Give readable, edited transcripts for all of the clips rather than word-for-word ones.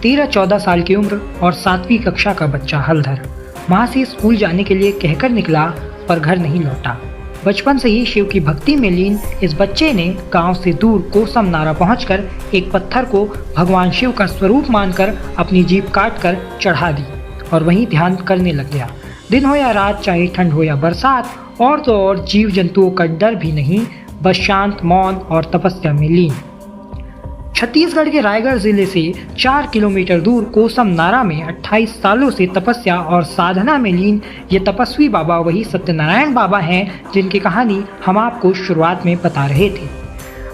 13-14 साल की उम्र और 7वीं कक्षा का बच्चा हलधर वहां से स्कूल जाने के लिए कहकर निकला, पर घर नहीं लौटा। बचपन से ही शिव की भक्ति में लीन इस बच्चे ने गांव से दूर कोसम नारा पहुंचकर एक पत्थर को भगवान शिव का स्वरूप मानकर अपनी जीभ काटकर चढ़ा दी और वहीं ध्यान करने लग गया। दिन हो या रात, चाहे ठंड हो या बरसात, और तो और जीव जंतुओं का डर भी नहीं, बस शांत, मौन और तपस्या में लीन। छत्तीसगढ़ के रायगढ़ जिले से 4 किलोमीटर दूर कोसम नारा में 28 सालों से तपस्या और साधना में लीन ये तपस्वी बाबा वही सत्यनारायण बाबा हैं जिनकी कहानी हम आपको शुरुआत में बता रहे थे।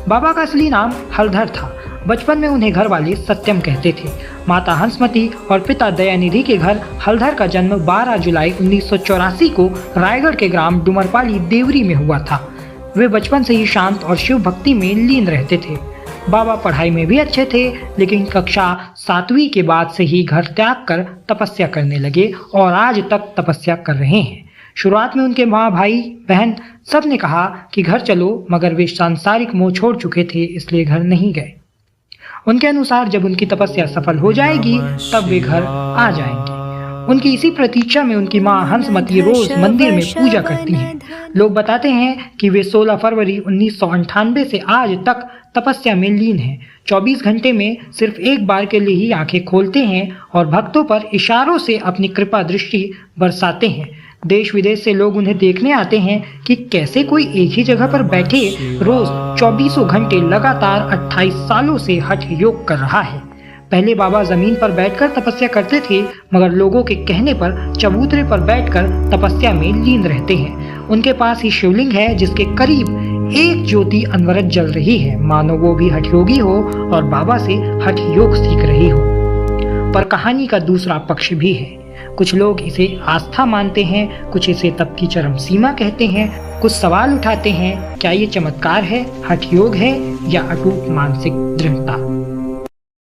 बाबा का असली नाम हलधर था। बचपन में उन्हें घर वाले सत्यम कहते थे। माता हंसमती और पिता दयानिधि के घर हलधर का जन्म 12 जुलाई 1984 को रायगढ़ के ग्राम डुमरपाली देवरी में हुआ था। वे बचपन से ही शांत और शिव भक्ति में लीन रहते थे। बाबा पढ़ाई में भी अच्छे थे, लेकिन कक्षा 7वीं के बाद से ही घर त्याग कर तपस्या करने लगे और आज तक तपस्या कर रहे हैं। शुरुआत में उनके माँ, भाई, बहन सब ने कहा कि घर चलो, मगर वे सांसारिक मोह छोड़ चुके थे, इसलिए घर नहीं गए। उनके अनुसार जब उनकी तपस्या सफल हो जाएगी तब वे घर आ जाएंगे। उनकी इसी प्रतीक्षा में उनकी माँ हंसमती रोज मंदिर में पूजा करती हैं। लोग बताते हैं कि वे 16 फरवरी 1998 से आज तक तपस्या में लीन हैं। 24 घंटे में सिर्फ एक बार के लिए ही आंखें खोलते हैं और भक्तों पर इशारों से अपनी कृपा दृष्टि बरसाते हैं। देश विदेश से लोग उन्हें देखने आते हैं कि कैसे कोई एक ही जगह पर बैठे रोज 24 घंटे लगातार 28 सालों से हठ योग कर रहा है। पहले बाबा जमीन पर बैठकर तपस्या करते थे, मगर लोगों के कहने पर चबूतरे पर बैठकर तपस्या में लीन रहते हैं। उनके पास ही शिवलिंग है जिसके करीब एक ज्योति अनवरत जल रही है, मानो वो भी हठ योगी हो और बाबा से हठ योग सीख रही हो। पर कहानी का दूसरा पक्ष भी है। कुछ लोग इसे आस्था मानते हैं, कुछ इसे तप की चरम सीमा कहते हैं, कुछ सवाल उठाते हैं, क्या ये चमत्कार है, हठ योग है या अटूट मानसिक दृढ़ता।